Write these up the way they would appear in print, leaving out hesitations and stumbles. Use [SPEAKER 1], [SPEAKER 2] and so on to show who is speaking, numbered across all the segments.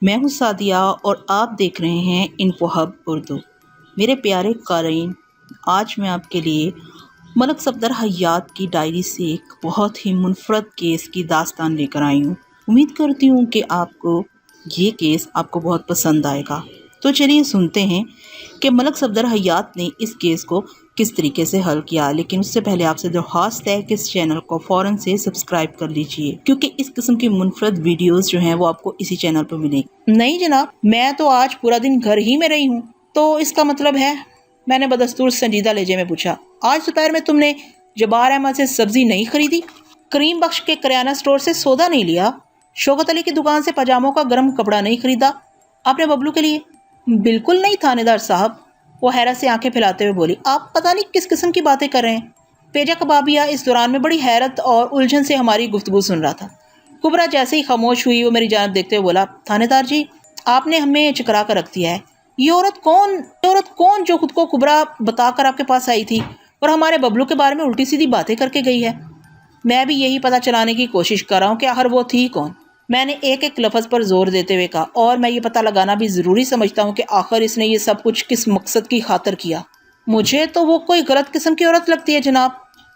[SPEAKER 1] میں ہوں سعدیہ اور آپ دیکھ رہے ہیں انفو ہب اردو۔ میرے پیارے قارئین، آج میں آپ کے لیے ملک صفدر حیات کی ڈائری سے ایک بہت ہی منفرد کیس کی داستان لے کر آئی ہوں۔ امید کرتی ہوں کہ آپ کو یہ کیس بہت پسند آئے گا۔ تو چلیے سنتے ہیں کہ ملک صفدر حیات نے اس کیس کو کس طریقے سے حل کیا، لیکن اس سے پہلے آپ سے درخواست ہے کہ اس چینل کو فوراً سے سبسکرائب کر لیجئے، کیونکہ اس قسم کی منفرد ویڈیوز جو ہیں وہ آپ کو اسی چینل پر ملیں گی۔ نہیں جناب، میں تو آج پورا دن گھر ہی میں رہی ہوں۔ تو اس کا مطلب ہے؟ میں نے بدستور سنجیدہ لہجے میں پوچھا۔ آج دوپہر میں تم نے جبار احمد سے سبزی نہیں خریدی؟ کریم بخش کے کریانہ سٹور سے سودا نہیں لیا؟ شوکت علی کی دکان سے پاجاموں کا گرم کپڑا نہیں خریدا آپ نے ببلو کے لیے؟ بالکل نہیں تھانے دار صاحب، وہ حیرت سے آنکھیں پھیلاتے ہوئے بولی۔ آپ پتہ نہیں کس قسم کی باتیں کر رہے ہیں۔ پیجا کبابیہ اس دوران میں بڑی حیرت اور الجھن سے ہماری گفتگو سن رہا تھا۔ کبرا جیسے ہی خاموش ہوئی وہ میری جانب دیکھتے ہوئے بولا، تھانے دار جی، آپ نے ہمیں چکرا کر رکھ دیا ہے۔ یہ عورت کون جو خود کو کبرا بتا کر آپ کے پاس آئی تھی اور ہمارے ببلو کے بارے میں الٹی سیدھی باتیں کر کے گئی ہے؟ میں بھی یہی پتہ چلانے کی کوشش کر رہا ہوں کہ آخر وہ تھی کون، میں نے ایک ایک لفظ پر زور دیتے ہوئے کہا، اور میں یہ پتہ لگانا بھی ضروری سمجھتا ہوں کہ آخر اس نے یہ سب کچھ کس مقصد کی خاطر کیا۔ مجھے تو وہ کوئی غلط قسم کی عورت لگتی ہے جناب،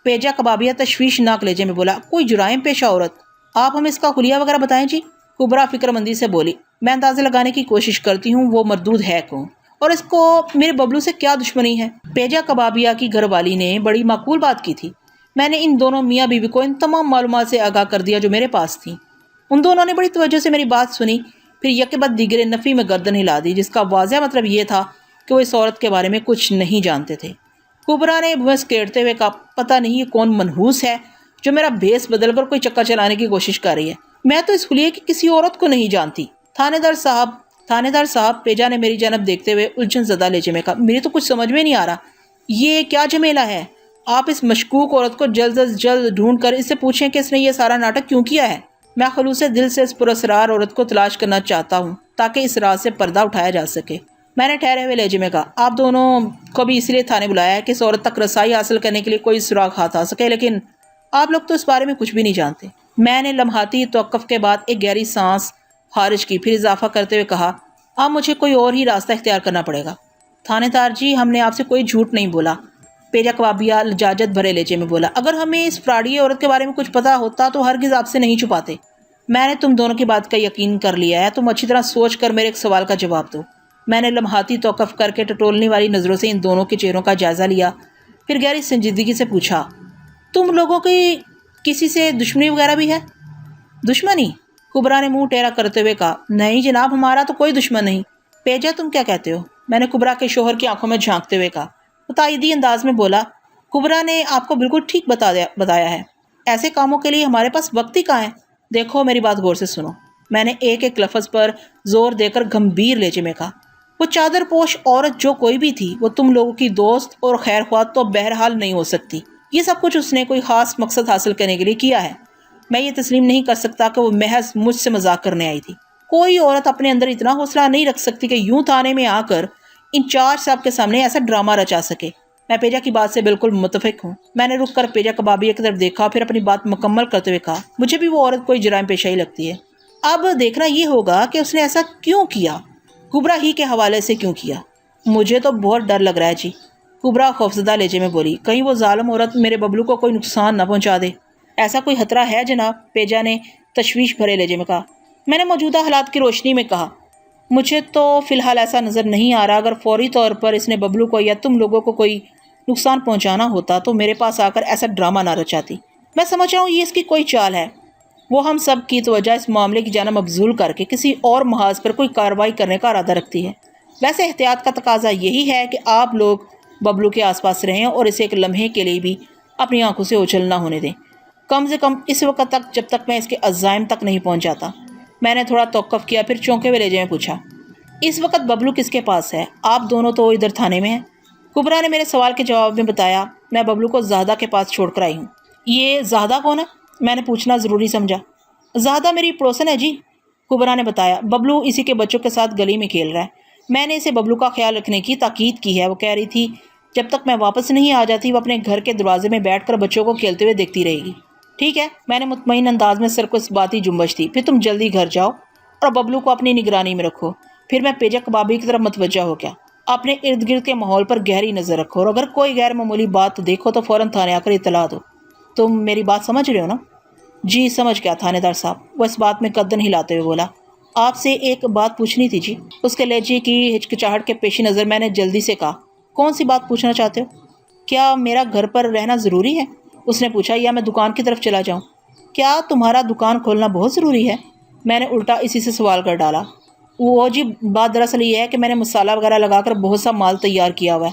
[SPEAKER 1] پیجا کبابیہ تشویشناک لہجے میں بولا۔ کوئی جرائم پیشہ عورت؟ آپ ہمیں اس کا خلیہ وغیرہ بتائیں جی، کبرا فکر مندی سے بولی۔ میں اندازے لگانے کی کوشش کرتی ہوں وہ مردود ہے کون اور اس کو میرے ببلو سے کیا دشمنی ہے۔ پیجا کبابیہ کی گھر والی نے بڑی معقول بات کی تھی۔ میں نے ان دونوں میاں بیوی کو ان تمام معلومات سے آگاہ کر دیا جو میرے پاس تھیں۔ ان دونوں نے بڑی توجہ سے میری بات سنی، پھر یک بعد دیگرے نفی میں گردن ہلا دی، جس کا واضح مطلب یہ تھا کہ وہ اس عورت کے بارے میں کچھ نہیں جانتے تھے۔ کبرا نے بھینس کیڑتے ہوئے کہا، پتہ نہیں یہ کون منحوس ہے جو میرا بھیس بدل کر کوئی چکا چلانے کی کوشش کر رہی ہے۔ میں تو اس خلیے کی کسی عورت کو نہیں جانتی۔ تھانے دار صاحب، پیجا نے میری جانب دیکھتے ہوئے الجھن زدہ لہجے میں کہا، میری تو کچھ سمجھ میں نہیں آ رہا، یہ کیا جھمیلہ ہے؟ آپ اس مشکوک عورت کو جلد از جلد ڈھونڈ کر اس سے پوچھیں کہ اس نے یہ سارا ناٹک کیوں کیا ہے۔ میں خلوص دل سے اس پراسرار عورت کو تلاش کرنا چاہتا ہوں تاکہ اس راز سے پردہ اٹھایا جا سکے۔ میں نے ٹھہرے ہوئے لہجے میں کہا، آپ دونوں کو بھی اس لیے تھانے بلایا ہے کہ اس عورت تک رسائی حاصل کرنے کے لیے کوئی سراغ ہاتھ آ سکے، لیکن آپ لوگ تو اس بارے میں کچھ بھی نہیں جانتے۔ میں نے لمحاتی توقف کے بعد ایک گہری سانس خارج کی، پھر اضافہ کرتے ہوئے کہا، اب مجھے کوئی اور ہی راستہ اختیار کرنا پڑے گا۔ تھانے دار جی، ہم نے آپ سے کوئی جھوٹ نہیں بولا، پیجا کبابیہ لجاجت بھرے لہجے میں بولا۔ اگر ہمیں اس فراڈی عورت کے بارے میں کچھ پتا ہوتا تو ہرگز آپ سے نہیں چھپاتے۔ میں نے تم دونوں کی بات کا یقین کر لیا ہے، تم اچھی طرح سوچ کر میرے ایک سوال کا جواب دو۔ میں نے لمحاتی توقف کر کے ٹٹولنے والی نظروں سے ان دونوں کے چہروں کا جائزہ لیا، پھر گہری سنجیدگی سے پوچھا، تم لوگوں کی کسی سے دشمنی وغیرہ بھی ہے؟ دشمنی؟ کبرا نے منہ ٹیڑھا کرتے ہوئے کہا، نہیں جناب، ہمارا تو کوئی دشمن نہیں۔ پیجا، تم کیا کہتے ہو؟ میں نے کبرا کے شوہر کی آنکھوں میں جھانکتے ہوئے کہا۔ وہ تائیدی انداز میں بولا، کبرا نے آپ کو بالکل ٹھیک بتایا ہے، ایسے کاموں کے لیے ہمارے پاس وقت ہی کہاں ہے۔ دیکھو، میری بات غور سے سنو، میں نے ایک ایک لفظ پر زور دے کر گمبھیر لہجے میں کہا، وہ چادر پوش عورت جو کوئی بھی تھی، وہ تم لوگوں کی دوست اور خیر خواہ تو بہرحال نہیں ہو سکتی۔ یہ سب کچھ اس نے کوئی خاص مقصد حاصل کرنے کے لیے کیا ہے۔ میں یہ تسلیم نہیں کر سکتا کہ وہ محض مجھ سے مذاق کرنے آئی تھی۔ کوئی عورت اپنے اندر اتنا حوصلہ نہیں رکھ سکتی کہ یوں تھانے میں آ کر انچارج صاحب کے سامنے ایسا ڈرامہ رچا سکے۔ میں پیجا کی بات سے بالکل متفق ہوں۔ میں نے رک کر پیجا کبابیہ کی طرف دیکھا، پھر اپنی بات مکمل کرتے ہوئے کہا، مجھے بھی وہ عورت کوئی جرائم پیشہ ہی لگتی ہے۔ اب دیکھنا یہ ہوگا کہ اس نے ایسا کیوں کیا، کبرا ہی کے حوالے سے کیوں کیا۔ مجھے تو بہت ڈر لگ رہا ہے جی، کبرا خوفزدہ لہجے میں بولی، کہیں وہ ظالم عورت میرے ببلو کو کوئی نقصان نہ پہنچا دے۔ ایسا کوئی خطرہ ہے جناب، پیجا نے تشویش بھرے لہجے میں کہا۔ میں نے موجودہ حالات کی روشنی میں کہا، مجھے تو فی الحال ایسا نظر نہیں آ رہا۔ اگر فوری طور پر اس نے ببلو کو یا تم لوگوں کو کوئی نقصان پہنچانا ہوتا تو میرے پاس آ کر ایسا ڈرامہ نہ رچاتی۔ میں سمجھ رہا ہوں یہ اس کی کوئی چال ہے، وہ ہم سب کی توجہ اس معاملے کی جانب مبذول کر کے کسی اور محاذ پر کوئی کارروائی کرنے کا ارادہ رکھتی ہے۔ ویسے احتیاط کا تقاضا یہی ہے کہ آپ لوگ ببلو کے آس پاس رہیں اور اسے ایک لمحے کے لیے بھی اپنی آنکھوں سے اوجھل نہ ہونے دیں، کم سے کم اس وقت تک جب تک میں اس کے عزائم تک نہیں پہنچ جاتا۔ میں نے تھوڑا توقف کیا، پھر چونکے ہوئے لہجے میں پوچھا، اس وقت ببلو کس کے پاس ہے؟ آپ دونوں تو ادھر تھانے میں ہیں۔ کبرا نے میرے سوال کے جواب میں بتایا، میں ببلو کو زاہدہ کے پاس چھوڑ کر آئی ہوں۔ یہ زاہدہ کون ہے؟ میں نے پوچھنا ضروری سمجھا۔ زاہدہ میری پڑوسن ہے جی، کبرا نے بتایا، ببلو اسی کے بچوں کے ساتھ گلی میں کھیل رہا ہے۔ میں نے اسے ببلو کا خیال رکھنے کی تاکید کی ہے، وہ کہہ رہی تھی جب تک میں واپس نہیں آ جاتی وہ اپنے گھر کے دروازے میں بیٹھ کر بچوں کو کھیلتے ہوئے دیکھتی رہے گی۔ ٹھیک ہے، میں نے مطمئن انداز میں سر کو اس باتی جنبش دی، پھر تم جلدی گھر جاؤ، اور ببلو کو اپنی نگرانی میں رکھو۔ پھر میں پیجا کبابی کی طرف متوجہ ہو گیا۔ اپنے ارد گرد کے ماحول پر گہری نظر رکھو اور اگر کوئی غیر معمولی بات دیکھو تو فوراً تھانے آ کر اطلاع دو۔ تم میری بات سمجھ رہے ہو نا؟ جی سمجھ گیا تھانے دار صاحب، وہ اس بات میں گردن ہلاتے ہوئے بولا۔ آپ سے ایک بات پوچھنی تھی جی۔ اس کے لہجے کی ہچکچاہٹ کے پیش نظر میں نے جلدی سے کہا، کون سی بات پوچھنا چاہتے ہو؟ کیا میرا گھر پر رہنا ضروری ہے؟ اس نے پوچھا، یا میں دکان کی طرف چلا جاؤں؟ کیا تمہارا دکان کھولنا بہت ضروری ہے؟ میں نے الٹا اسی سے سوال کر ڈالا۔ وہ جی بات دراصل یہ ہے کہ میں نے مسالہ وغیرہ لگا کر بہت سا مال تیار کیا ہوا ہے،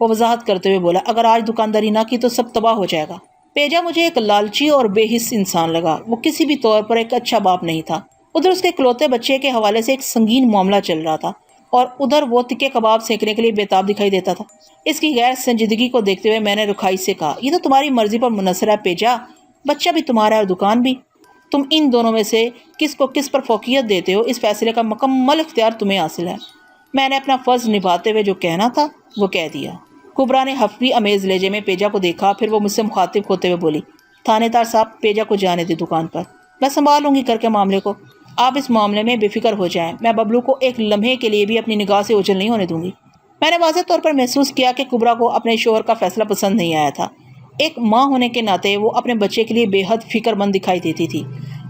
[SPEAKER 1] وہ وضاحت کرتے ہوئے بولا۔ اگر آج دکانداری نہ کی تو سب تباہ ہو جائے گا۔ پیجا مجھے ایک لالچی اور بے حس انسان لگا۔ وہ کسی بھی طور پر ایک اچھا باپ نہیں تھا۔ ادھر اس کے اکلوتے بچے کے حوالے سے ایک سنگین معاملہ چل رہا تھا اور ادھر وہ تکے کباب سینکنے کے لیے بےتاب دکھائی دیتا تھا۔ اس کی غیر سنجیدگی کو دیکھتے ہوئے میں نے رکھائی سے کہا، یہ تو تمہاری مرضی پر منحصر ہے پیجا، بچہ بھی تمہارا ہے اور دکان بھی۔ تم ان دونوں میں سے کس کو کس پر فوقیت دیتے ہو، اس فیصلے کا مکمل اختیار تمہیں حاصل ہے۔ میں نے اپنا فرض نبھاتے ہوئے جو کہنا تھا وہ کہہ دیا۔ کبرا نے حفوی امیز لہجے میں پیجا کو دیکھا، پھر وہ مجھ سے مخاطب ہوتے ہوئے بولی، تھانے دار صاحب پیجا کو جانے دے دکان پر، میں سنبھالوں گی کر کے معاملے کو۔ آپ اس معاملے میں بے فکر ہو جائیں، میں ببلو کو ایک لمحے کے لیے بھی اپنی نگاہ سے اوجھل نہیں ہونے دوں گی۔ میں نے واضح طور پر محسوس کیا کہ کبرا کو اپنے شوہر کا فیصلہ پسند نہیں آیا تھا۔ ایک ماں ہونے کے ناطے وہ اپنے بچے کے لیے بے حد فکر مند دکھائی دیتی تھی۔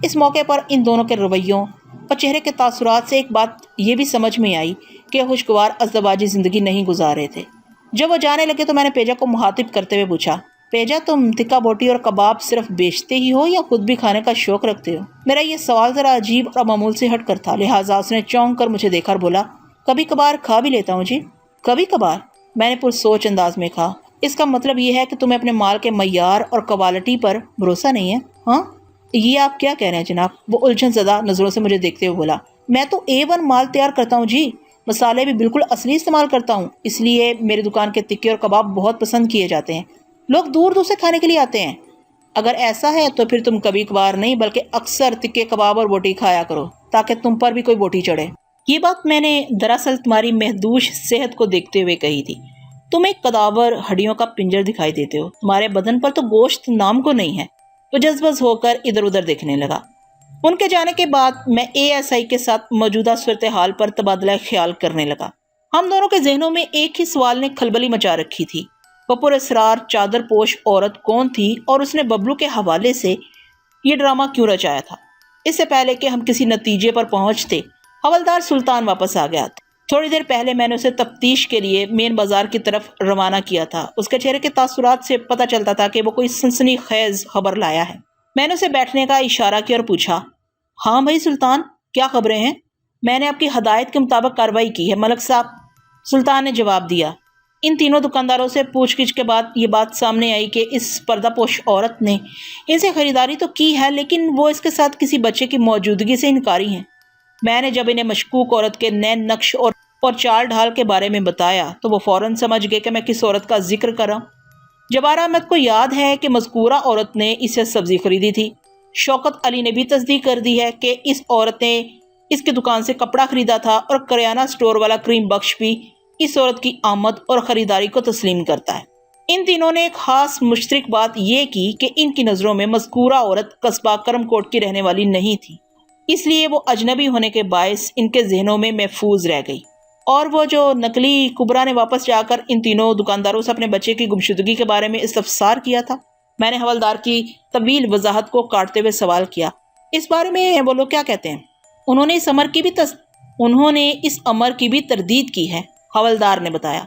[SPEAKER 1] اس موقع پر ان دونوں کے رویوں اور چہرے کے تاثرات سے ایک بات یہ بھی سمجھ میں آئی کہ خوشگوار ازدواجی زندگی نہیں گزار رہے تھے۔ جب وہ جانے لگے تو میں نے پیجا کو مخاطب کرتے ہوئے پوچھا، پیجا تم تکا بوٹی اور کباب صرف بیچتے ہی ہو یا خود بھی کھانے کا شوق رکھتے ہو؟ میرا یہ سوال ذرا عجیب اور معمول سے ہٹ کر تھا، لہٰذا اس نے چونک کر مجھے دیکھا اور بولا، کبھی کبھار کھا بھی لیتا ہوں جی۔ کبھی کبھار؟ میں نے پرسوچ انداز میں کہا، اس کا مطلب یہ ہے کہ تمہیں اپنے مال کے معیار اور کوالٹی پر بھروسہ نہیں ہے؟ ہاں یہ آپ کیا کہہ رہے ہیں جناب؟ وہ الجھن زدہ نظروں سے مجھے دیکھتے ہوئے بولا، میں تو A1 مال تیار کرتا ہوں جی، مسالے بھی بالکل اصلی استعمال کرتا ہوں، اس لیے میری دکان کے تکے اور کباب بہت پسند کیے جاتے ہیں، لوگ دور دور سے کھانے کے لیے آتے ہیں۔ اگر ایسا ہے تو پھر تم کبھی کبھار نہیں بلکہ اکثر تکے کباب اور بوٹی کھایا کرو تاکہ تم پر بھی کوئی بوٹی چڑھے۔ یہ بات میں نے دراصل تمہاری محدود صحت کو دیکھتے ہوئے کہی تھی۔ تم ایک قداور ہڈیوں کا پنجر دکھائی دیتے ہو، تمہارے بدن پر تو گوشت نام کو نہیں ہے۔ وہ جذبز ہو کر ادھر ادھر دیکھنے لگا۔ ان کے جانے کے بعد میں ASI کے ساتھ موجودہ صورتحال پر تبادلہ خیال کرنے لگا۔ ہم دونوں کے ذہنوں میں ایک ہی سوال نے کھلبلی مچا رکھی تھی، وہ پراسرار چادر پوش عورت کون تھی اور اس نے ببلو کے حوالے سے یہ ڈرامہ کیوں رچایا تھا؟ اس سے پہلے کہ ہم کسی نتیجے پر پہنچتے، حوالدار سلطان واپس آ گیا۔ تھوڑی دیر پہلے میں نے اسے تفتیش کے لیے مین بازار کی طرف روانہ کیا تھا۔ اس کے چہرے کے تاثرات سے پتہ چلتا تھا کہ وہ کوئی سنسنی خیز خبر لایا ہے۔ میں نے اسے بیٹھنے کا اشارہ کیا اور پوچھا، ہاں بھائی سلطان، کیا خبریں ہیں؟ میں نے آپ کی ہدایت کے مطابق کارروائی کی ہے ملک صاحب، سلطان نے جواب دیا۔ ان تینوں دکانداروں سے پوچھ گچھ کے بعد یہ بات سامنے آئی کہ اس پردہ پوش عورت نے ان سے خریداری تو کی ہے، لیکن وہ اس کے ساتھ کسی بچے کی موجودگی سے انکاری ہیں۔ میں نے جب انہیں مشکوک عورت کے نین نقش اور چال ڈھال کے بارے میں بتایا تو وہ فوراً سمجھ گئے کہ میں کس عورت کا ذکر کر رہا ہوں۔ جبار احمد کو یاد ہے کہ مذکورہ عورت نے اس سے سبزی خریدی تھی۔ شوکت علی نے بھی تصدیق کر دی ہے کہ اس عورت نے اس کی دکان سے کپڑا خریدا تھا اور کریانہ سٹور والا کریم بخش بھی اس عورت کی آمد اور خریداری کو تسلیم کرتا ہے۔ ان تینوں نے ایک خاص مشترک بات یہ کی کہ ان کی نظروں میں مذکورہ عورت قصبہ کرم کوٹ کی رہنے والی نہیں تھی، اس لیے وہ اجنبی ہونے کے باعث ان کے ذہنوں میں محفوظ رہ گئی۔ اور وہ جو نقلی کبرا نے واپس جا کر ان تینوں دکانداروں سے اپنے بچے کی گمشدگی کے بارے میں استفسار کیا تھا، میں نے حوالدار کی طویل وضاحت کو کاٹتے ہوئے سوال کیا، اس بارے میں وہ لوگ کیا کہتے ہیں؟ انہوں نے اس امر کی بھی تردید کی ہے، حوالدار نے بتایا۔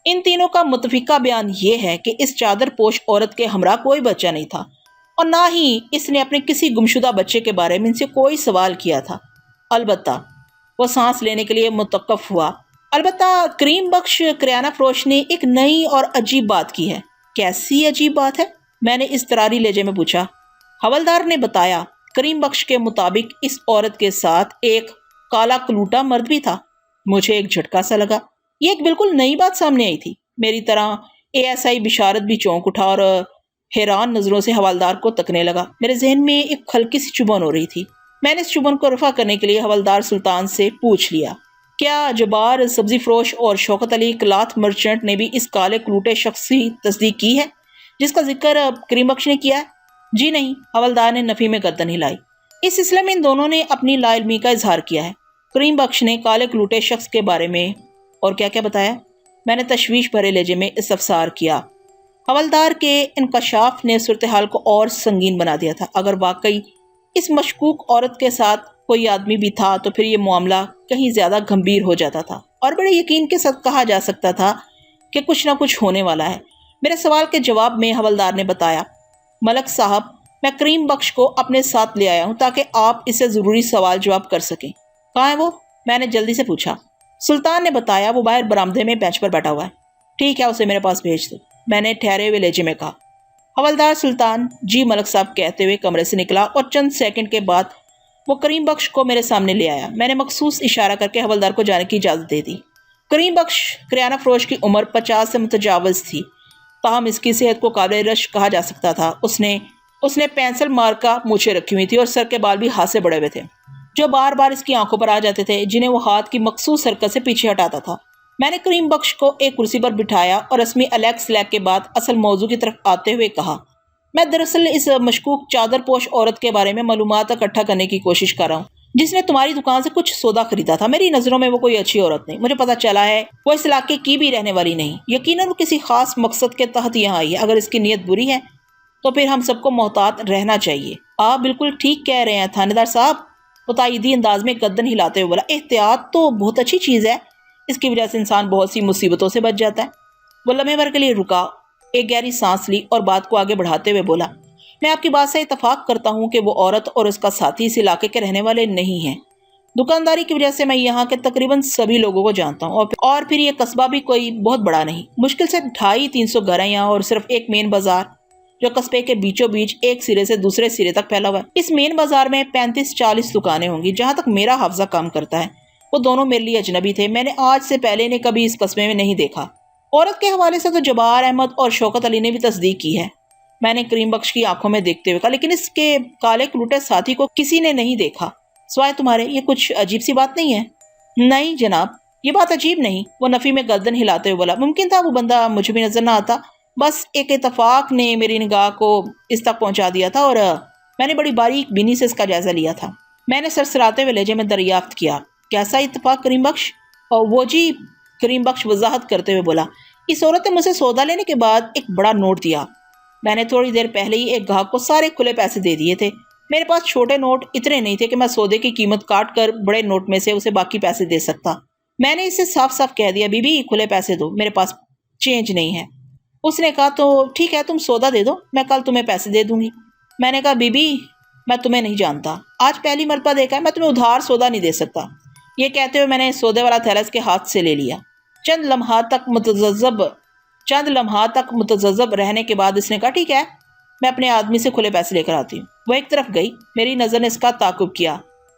[SPEAKER 1] ان تینوں کا متفقہ بیان یہ ہے کہ اس چادر پوش عورت کے ہمراہ کوئی بچہ نہیں تھا اور نہ ہی اس نے اپنے کسی گمشدہ بچے کے بارے میں ان سے کوئی سوال کیا تھا۔ البتہ وہ سانس لینے کے لیے متوقف ہوا۔ البتہ کریم بخش کریانہ فروش نے ایک نئی اور عجیب بات کی ہے۔ کیسی عجیب بات ہے؟ میں نے اضطراری لہجے میں پوچھا۔ حوالدار نے بتایا، کریم بخش کے مطابق اس عورت کے ساتھ ایک کالا کلوٹا مرد بھی تھا۔ مجھے ایک جھٹکا سا لگا، یہ ایک بالکل نئی بات سامنے آئی تھی۔ میری طرح ASI بشارت بھی چونک اٹھا اور حیران نظروں سے حوالدار کو تکنے لگا۔ میرے ذہن میں ایک ہلکی سی چبھن ہو رہی تھی۔ میں نے اس چبھن کو رفع کرنے کے لیے حوالدار سلطان سے پوچھ لیا، کیا جبار سبزی فروش اور شوکت علی کلاتھ مرچنٹ نے بھی اس کالے کلوٹے شخص کی تصدیق کی ہے جس کا ذکر کریم بخش نے کیا ہے؟ جی نہیں، حوالدار نے نفی میں گردن ہلائی۔ اس سلسلے میں ان دونوں نے اپنی لا علمی کا اظہار کیا ہے۔ کریم بخش نے کالے کلوٹے شخص کے بارے میں اور کیا کیا بتایا؟ میں نے تشویش بھرے لہجے میں استفسار کیا۔ حوالدار کے انکشاف نے صورتحال کو اور سنگین بنا دیا تھا۔ اگر واقعی اس مشکوک عورت کے ساتھ کوئی آدمی بھی تھا تو پھر یہ معاملہ کہیں زیادہ گمبھیر ہو جاتا تھا اور بڑے یقین کے ساتھ کہا جا سکتا تھا کہ کچھ نہ کچھ ہونے والا ہے۔ میرے سوال کے جواب میں حوالدار نے بتایا، ملک صاحب، میں کریم بخش کو اپنے ساتھ لے آیا ہوں تاکہ آپ اسے ضروری سوال جواب کر سکیں۔ کہاں ہے وہ؟ میں نے جلدی سے پوچھا۔ سلطان نے بتایا، وہ باہر برآمدے میں بینچ پر بیٹھا ہوا ہے۔ ٹھیک ہے، اسے میرے پاس بھیج دو، میں نے ٹھہرے ہوئے لہجے میں کہا۔ حوالدار سلطان جی ملک صاحب کہتے ہوئے کمرے سے نکلا اور چند سیکنڈ کے بعد وہ کریم بخش کو میرے سامنے لے آیا۔ میں نے مخصوص اشارہ کر کے حوالدار کو جانے کی اجازت دے دی۔ کریم بخش کریانہ فروش کی عمر 50 سے متجاوز تھی، تاہم اس کی صحت کو قابل رشک کہا جا سکتا تھا۔ اس نے پینسل مارکا مونچھیں رکھی ہوئی تھی اور سر کے بال بھی ہاتھ سے بڑے ہوئے تھے جو بار بار اس کی آنکھوں پر آ جاتے تھے، جنہیں وہ ہاتھ کی مخصوص حرکت سے پیچھے ہٹاتا تھا۔ میں نے کریم بخش کو ایک کرسی پر بٹھایا اور رسمی الیکس لیک کے بعد اصل موضوع کی طرف آتے ہوئے کہا، میں دراصل اس مشکوک چادر پوش عورت کے بارے میں معلومات اکٹھا کرنے کی کوشش کر رہا ہوں جس نے تمہاری دکان سے کچھ سودا خریدا تھا۔ میری نظروں میں وہ کوئی اچھی عورت نہیں۔ مجھے پتا چلا ہے وہ اس علاقے کی بھی رہنے والی نہیں، یقیناً وہ کسی خاص مقصد کے تحت یہاں آئی ہے۔ اگر اس کی نیت بری ہے تو پھر ہم سب کو محتاط رہنا چاہیے۔ آپ بالکل ٹھیک کہہ رہے ہیں تھانے دار صاحب، وہ تائیدی انداز میں گردن ہلاتے ہوئے بولا۔ احتیاط تو بہت اچھی چیز ہے، اس کی وجہ سے انسان بہت سی مصیبتوں سے بچ جاتا ہے۔ وہ لمحے بھر کے لیے رکا، ایک گہری سانس لی اور بات کو آگے بڑھاتے ہوئے بولا، میں آپ کی بات سے اتفاق کرتا ہوں کہ وہ عورت اور اس کا ساتھی اس علاقے کے رہنے والے نہیں ہیں۔ دکانداری کی وجہ سے میں یہاں کے تقریباً سبھی لوگوں کو جانتا ہوں اور پھر یہ قصبہ بھی کوئی بہت بڑا نہیں، مشکل سے 250-300 گھر ہیں یہاں اور صرف ایک مین بازار جو قصبے کے بیچوں بیچ ایک سرے سے دوسرے سرے تک پھیلا ہوا ہے۔ اس مین بازار میں 35-40 دکانیں ہوں گی جہاں تک میرا حافظہ کام کرتا ہے۔ وہ دونوں میرے لیے اجنبی تھے، میں نے آج سے پہلے انہیں کبھی اس قصبے میں نہیں دیکھا۔ عورت کے حوالے سے تو جبار احمد اور شوکت علی نے بھی تصدیق کی ہے، میں نے کریم بخش کی آنکھوں میں دیکھتے ہوئے کہا، لیکن اس کے کالے کلوٹے ساتھی کو کسی نے نہیں دیکھا سوائے تمہارے۔ یہ کچھ عجیب سی بات نہیں ہے؟ نہیں جناب، یہ بات عجیب نہیں، وہ نفی میں گردن ہلاتے ہوئے بولا۔ ممکن تھا وہ بندہ مجھے بھی نظر نہ آتا، بس ایک اتفاق نے میری نگاہ کو اس تک پہنچا دیا تھا اور میں نے بڑی باریک بینی سے اس کا جائزہ لیا تھا۔ میں نے سرسراتے ہوئے لہجے میں دریافت کیا، کیسا اتفاق کریم بخش؟ اور وہ جی، کریم بخش وضاحت کرتے ہوئے بولا، اس عورت نے مجھ سے سودا لینے کے بعد ایک بڑا نوٹ دیا۔ میں نے تھوڑی دیر پہلے ہی ایک گاہک کو سارے کھلے پیسے دے دیے تھے۔ میرے پاس چھوٹے نوٹ اتنے نہیں تھے کہ میں سودے کی قیمت کاٹ کر بڑے نوٹ میں سے اسے باقی پیسے دے سکتا۔ میں نے اسے صاف صاف کہہ دیا، بی بی کھلے پیسے دو، میرے پاس چینج نہیں ہے۔ اس نے کہا، تو ٹھیک ہے، تم سودا دے دو، میں کل تمہیں پیسے دے دوں گی۔ میں نے کہا، بی بی میں تمہیں نہیں جانتا، آج پہلی مرتبہ دیکھا ہے، میں تمہیں ادھار سودا نہیں دے سکتا۔ یہ کہتے ہوئے میں نے سودے والا تھیلا اس کے ہاتھ سے لے لیا۔ چند لمحات تک متذبذب رہنے کے بعد اس نے کہا، ٹھیک ہے، میں اپنے آدمی سے کھلے پیسے لے کر آتی ہوں۔ وہ ایک طرف گئی، میری نظر نے اس کا تعاقب کیا۔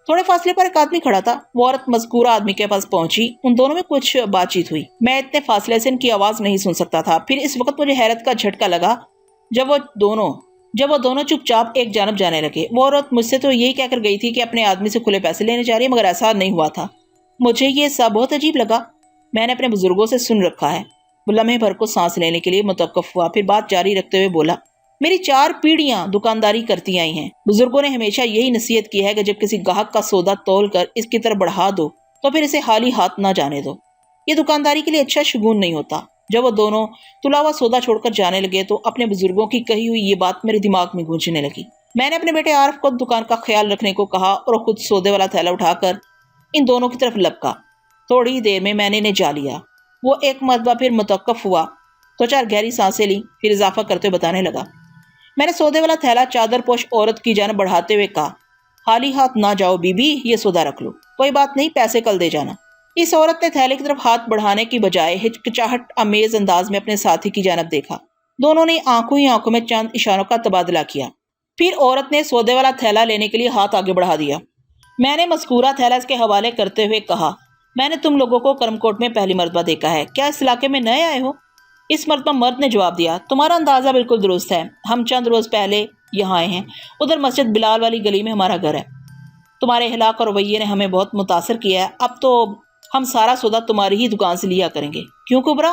[SPEAKER 1] تھوڑے فاصلے پر ایک آدمی کھڑا تھا، وہ عورت مذکورہ آدمی کے پاس پہنچی، ان دونوں میں کچھ بات چیت ہوئی۔ میں اتنے فاصلے سے ان کی آواز نہیں سن سکتا تھا۔ پھر اس وقت مجھے حیرت کا جھٹکا لگا جب وہ دونوں چپ چاپ ایک جانب جانے لگے۔ وہ عورت مجھ سے تو یہی کہہ کر گئی تھی کہ اپنے آدمی سے کھلے پیسے لینے جا رہی ہے، مگر ایسا نہیں ہوا تھا۔ مجھے یہ سب بہت عجیب لگا، میں نے اپنے بزرگوں سے سن رکھا ہے۔ وہ لمحے بھر کو سانس لینے کے لیے متوقف ہوا، پھر بات جاری رکھتے ہوئے بولا، میری 4 پیڑھیاں دکانداری کرتی آئی ہیں۔ بزرگوں نے ہمیشہ یہی نصیحت کی ہے کہ جب کسی گاہک کا سودا تول کر اس کی طرف بڑھا دو تو پھر اسے خالی ہاتھ نہ جانے دو، یہ دکانداری کے لیے اچھا شگون نہیں ہوتا۔ جب وہ دونوں تلا ہوا سودا چھوڑ کر جانے لگے تو اپنے بزرگوں کی کہی ہوئی یہ بات میرے دماغ میں گونجنے لگی۔ میں نے اپنے بیٹے عارف کو دکان کا خیال رکھنے کو کہا اور خود سودے والا تھیلا اٹھا کر ان دونوں کی طرف لپکا۔ تھوڑی دیر میں نے انہیں جا لیا۔ وہ ایک مرتبہ پھر متوقف ہوا، 2-4 گہری سانسیں لی، پھر اضافہ کرتے ہوئے بتانے لگا، میں نے سودے والا تھیلا چادر پوش عورت کی جانب بڑھاتے ہوئے کہا، خالی ہاتھ نہ جاؤ بی بی، یہ سودا رکھ لو، کوئی بات نہیں، پیسے کل دے جانا۔ اس عورت نے تھیلے کی طرف ہاتھ بڑھانے کی بجائے ہچکچاہٹ امیز انداز میں اپنے ساتھی کی جانب دیکھا۔ دونوں نے آنکھوں ہی آنکھوں میں چند اشاروں کا تبادلہ کیا، پھر عورت نے سودے والا تھیلا لینے کے لیے ہاتھ آگے بڑھا دیا۔ میں نے مذکورہ تھیلا اس کے حوالے کرتے ہوئے کہا، میں نے تم لوگوں کو کرم کوٹ میں پہلی مرتبہ دیکھا ہے، کیا اس علاقے میں نئے آئے ہو؟ اس مرتبہ مرد نے جواب دیا، تمہارا اندازہ بالکل درست ہے، ہم چند روز پہلے یہاں آئے ہیں، ادھر مسجد بلال والی گلی میں ہمارا گھر ہے۔ تمہارے اخلاق اور رویے نے ہمیں بہت متاثر کیا ہے، اب تو ہم سارا سودا تمہاری ہی دکان سے لیا کریں گے، کیوں کبرا؟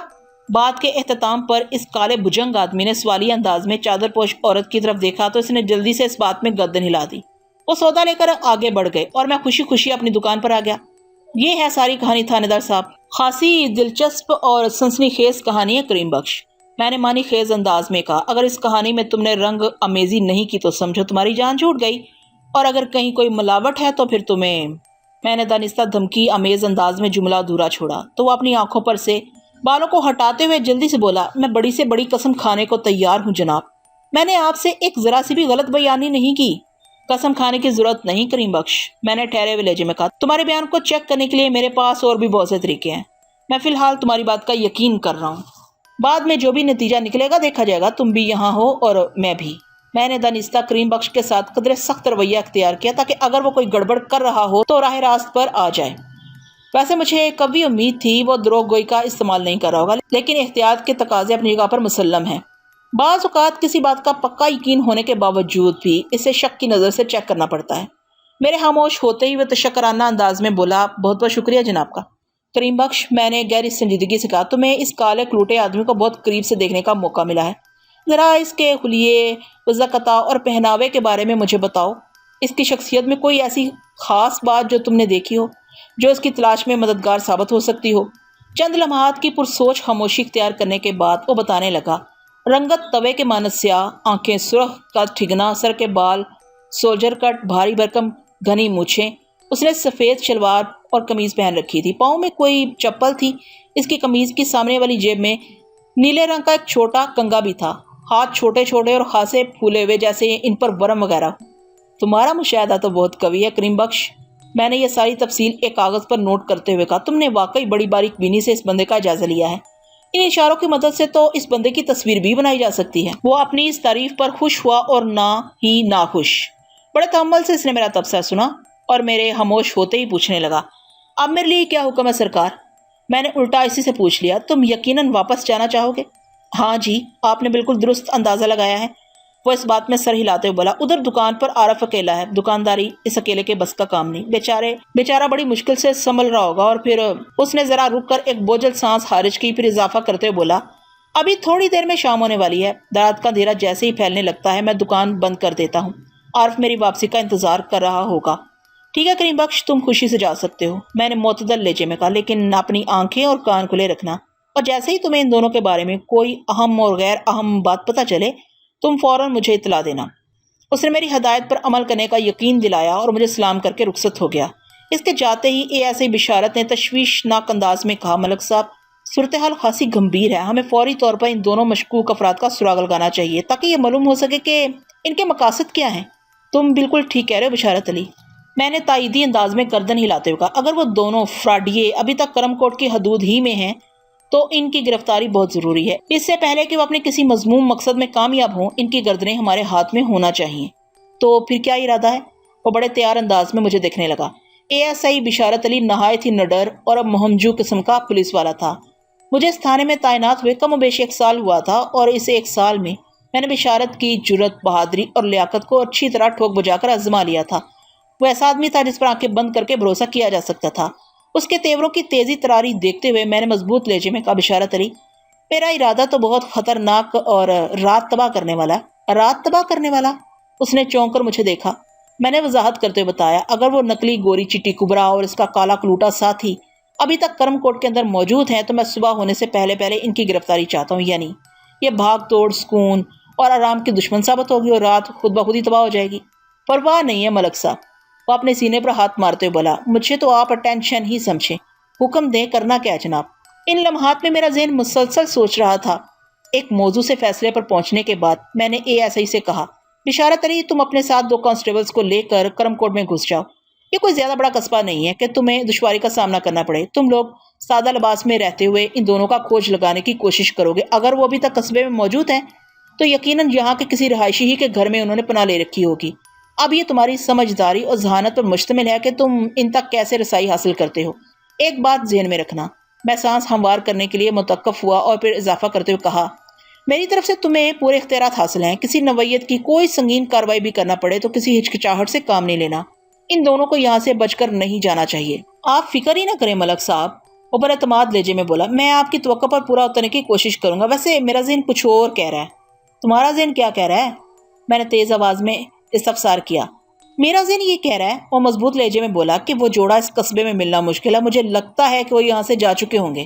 [SPEAKER 1] بات کے اختتام پر اس کالے بجنگ آدمی نے سوالیہ انداز میں چادر پوش عورت کی طرف دیکھا تو اس نے جلدی سے اس بات میں گردن ہلا دی۔ وہ سودا لے کر آگے بڑھ گئے اور میں خوشی خوشی اپنی دکان پر آ گیا۔ یہ ہے ساری کہانی تھانے دار صاحب۔ خاصی دلچسپ اور سنسنی خیز کہانی ہے کریم بخش، میں نے معنی خیز انداز میں کہا۔ اگر اس کہانی میں تم نے رنگ امیزی نہیں کی تو سمجھو تمہاری جان چھوٹ گئی، اور اگر کہیں کوئی ملاوٹ ہے تو پھر تمہیں… میں نے دانستہ دھمکی امیز انداز میں جملہ ادھورا چھوڑا تو وہ اپنی آنکھوں پر سے بالوں کو ہٹاتے ہوئے جلدی سے بولا، میں بڑی سے بڑی قسم کھانے کو تیار ہوں جناب، میں نے آپ سے ایک ذرا سی بھی غلط بیانی نہیں کی۔ قسم کھانے کی ضرورت نہیں کریم بخش، میں نے ٹھہرے ہوئے لہجے میں کہا، تمہارے بیان کو چیک کرنے کے لیے میرے پاس اور بھی بہت سے طریقے ہیں، میں فی الحال تمہاری بات کا یقین کر رہا ہوں، بعد میں جو بھی نتیجہ نکلے گا دیکھا جائے گا، تم بھی یہاں ہو اور میں بھی۔ میں نے دانستہ کریم بخش کے ساتھ قدرے سخت رویہ اختیار کیا تاکہ اگر وہ کوئی گڑبڑ کر رہا ہو تو راہ راست پر آ جائے۔ ویسے مجھے کبھی امید تھی وہ دروغ گوئی کا استعمال نہیں کر رہا ہوگا، لیکن احتیاط کے تقاضے اپنی جگہ پر مسلم ہیں۔ بعض اوقات کسی بات کا پکا یقین ہونے کے باوجود بھی اسے شک کی نظر سے چیک کرنا پڑتا ہے۔ میرے خاموش ہوتے ہی وہ تشکرانہ انداز میں بولا، بہت بہت شکریہ جناب کا۔ کریم بخش، میں نے گہری سنجیدگی سے کہا، تمہیں اس کالے کلوٹے آدمی کو بہت قریب سے دیکھنے کا موقع ملا ہے، ذرا اس کے خلیے، وضاقتہ اور پہناوے کے بارے میں مجھے بتاؤ۔ اس کی شخصیت میں کوئی ایسی خاص بات جو تم نے دیکھی ہو جو اس کی تلاش میں مددگار ثابت ہو سکتی ہو؟ چند لمحات کی پرسوچ خاموشی اختیار کرنے کے بعد وہ بتانے لگا، رنگت توے کے مانند سیاہ، آنکھیں سرخ، قد ٹھگنا، سر کے بال سولجر کٹ، بھاری بھرکم گھنی مونچھیں۔ اس نے سفید شلوار اور قمیض پہن رکھی تھی، پاؤں میں کوئی چپل تھی۔ اس کی قمیض کی سامنے والی جیب میں نیلے رنگ کا ایک چھوٹا کنگا بھی تھا، ہاتھ چھوٹے چھوٹے اور خاصے پھولے ہوئے جیسے ان پر ورم وغیرہ۔ تمہارا مشاہدہ تو بہت قوی ہے کریم بخش، میں نے یہ ساری تفصیل ایک کاغذ پر نوٹ کرتے ہوئے کہا، تم نے واقعی بڑی باریک بینی سے اس بندے کا جائزہ لیا ہے، ان اشاروں کی مدد سے تو اس بندے کی تصویر بھی بنائی جا سکتی ہے۔ وہ اپنی اس تعریف پر خوش ہوا اور نہ ہی ناخوش۔ بڑے تأمل سے اس نے میرا تبصرہ سنا اور میرے خاموش ہوتے ہی پوچھنے لگا، اب میرے لیے کیا حکم ہے سرکار؟ میں نے الٹا اسی سے پوچھ لیا، تم یقیناً واپس جانا چاہو گے؟ ہاں جی، آپ نے بالکل درست اندازہ لگایا ہے، وہ اس بات میں سر ہلاتے ہوئے بولا۔ ادھر دکان پر عارف اکیلا ہے، دکانداری اس اکیلے کے بس کا کام نہیں، بیچارہ بڑی مشکل سے سنبھل رہا ہوگا۔ اور پھر اس نے ذرا رک کر ایک بوجھل سانس خارج کی، پھر اضافہ کرتے ہوئے بولا، ابھی تھوڑی دیر میں شام ہونے والی ہے، رات کا اندھیرا جیسے ہی پھیلنے لگتا ہے میں دکان بند کر دیتا ہوں، عارف میری واپسی کا انتظار کر رہا ہوگا۔ ٹھیک ہے کریم بخش، تم خوشی سے جا سکتے ہو، میں نے معتدل لہجے میں کہا، لیکن اپنی آنکھیں اور کان کھلے رکھنا، اور جیسے ہی تمہیں ان دونوں کے بارے میں کوئی اہم اور غیر اہم بات پتہ چلے تم فوراً مجھے اطلاع دینا۔ اس نے میری ہدایت پر عمل کرنے کا یقین دلایا اور مجھے سلام کر کے رخصت ہو گیا۔ اس کے جاتے ہی اے ایس آئی بشارت نے تشویشناک انداز میں کہا، ملک صاحب، صورتحال خاصی گمبھیر ہے، ہمیں فوری طور پر ان دونوں مشکوک افراد کا سراغ لگانا چاہیے تاکہ یہ معلوم ہو سکے کہ ان کے مقاصد کیا ہیں۔ تم بالکل ٹھیک کہہ رہے ہو بشارت علی، میں نے تائیدی انداز میں گردن ہلاتے ہوئے کہا، اگر وہ دونوں فراڈیے ابھی تک کرم کوٹ کی حدود ہی میں ہیں تو ان کی گرفتاری بہت ضروری ہے، اس سے پہلے کہ وہ اپنے کسی مذموم مقصد میں کامیاب ہوں ان کی گردنیں ہمارے ہاتھ میں ہونا چاہیے۔ تو پھر کیا ارادہ ہے؟ وہ بڑے تیار انداز میں مجھے دیکھنے لگا۔ اے ایس آئی بشارت علی نہایت ہی نڈر اور اب مہمجو قسم کا پولیس والا تھا۔ مجھے اس تھانے میں تعینات ہوئے کم و بیش 1 سال ہوا تھا، اور اس 1 سال میں نے بشارت کی جرأت، بہادری اور لیاقت کو اچھی طرح ٹھوک بجا کر آزما لیا تھا۔ وہ ایسا آدمی تھا جس پر آنکھیں بند کر کے بھروسہ کیا جا سکتا تھا۔ اس کے تیوروں کی تیزی تراری دیکھتے ہوئے میں نے مضبوط لہجے میں کہا، بشارت علی، میرا ارادہ تو بہت خطرناک اور رات تباہ کرنے والا ہے۔ رات تباہ کرنے والا؟ اس نے چونک کر مجھے دیکھا۔ میں نے وضاحت کرتے ہوئے بتایا، اگر وہ نقلی گوری چٹی کبرا اور اس کا کالا کلوٹا ساتھی ابھی تک کرم کوٹ کے اندر موجود ہیں تو میں صبح ہونے سے پہلے ان کی گرفتاری چاہتا ہوں، یعنی یہ بھاگ توڑ سکون اور آرام کی دشمن ثابت ہوگی اور رات خود بخود ہی تباہ ہو جائے گی۔ پرواہ نہیں ہے ملک صاحب، وہ اپنے سینے پر ہاتھ مارتے ہوئے بولا، مجھے تو آپ اٹینشن ہی سمجھیں، حکم دیں، کرنا کیا ہے جناب؟ ان لمحات میں میرا ذہن مسلسل سوچ رہا تھا۔ ایک موضوع سے فیصلے پر پہنچنے کے بعد میں نے اے ایس آئی سے کہا، بشارت علی، تم اپنے ساتھ 2 کانسٹیبلز کو لے کر کرم کوٹ میں گھس جاؤ، یہ کوئی زیادہ بڑا قصبہ نہیں ہے کہ تمہیں دشواری کا سامنا کرنا پڑے۔ تم لوگ سادہ لباس میں رہتے ہوئے ان دونوں کا کھوج لگانے کی کوشش کرو گے، اگر وہ ابھی تک قصبے میں موجود ہیں تو یقیناً یہاں کے کسی رہائشی ہی کے گھر میں انہوں نے پناہ لے رکھی ہوگی۔ اب یہ تمہاری سمجھداری اور ذہانت پر مشتمل ہے کہ تم ان تک کیسے رسائی حاصل کرتے ہو۔ ایک بات ذہن میں رکھنا۔ میں سانس ہموار کرنے کے لیے متوقف ہوا اور پھر اضافہ کرتے ہوئے کہا، میری طرف سے تمہیں پورے اختیارات حاصل ہیں، کسی نوعیت کی کوئی سنگین کارروائی بھی کرنا پڑے تو کسی ہچکچاہٹ سے کام نہیں لینا، ان دونوں کو یہاں سے بچ کر نہیں جانا چاہیے۔ آپ فکر ہی نہ کریں ملک صاحب، وہ بر اعتماد لہجے میں بولا، میں آپ کی توقع پر پورا اترنے کی کوشش کروں گا۔ ویسے میرا ذہن کچھ اور کہہ رہا ہے۔ تمہارا ذہن کیا کہہ رہا ہے؟ میں نے تیز آواز میں استفسار کیا۔ میرا ذہن یہ کہہ رہا ہے، وہ مضبوط لہجے میں بولا، کہ وہ جوڑا اس قصبے میں ملنا مشکل ہے، مجھے لگتا ہے کہ وہ یہاں سے جا چکے ہوں گے۔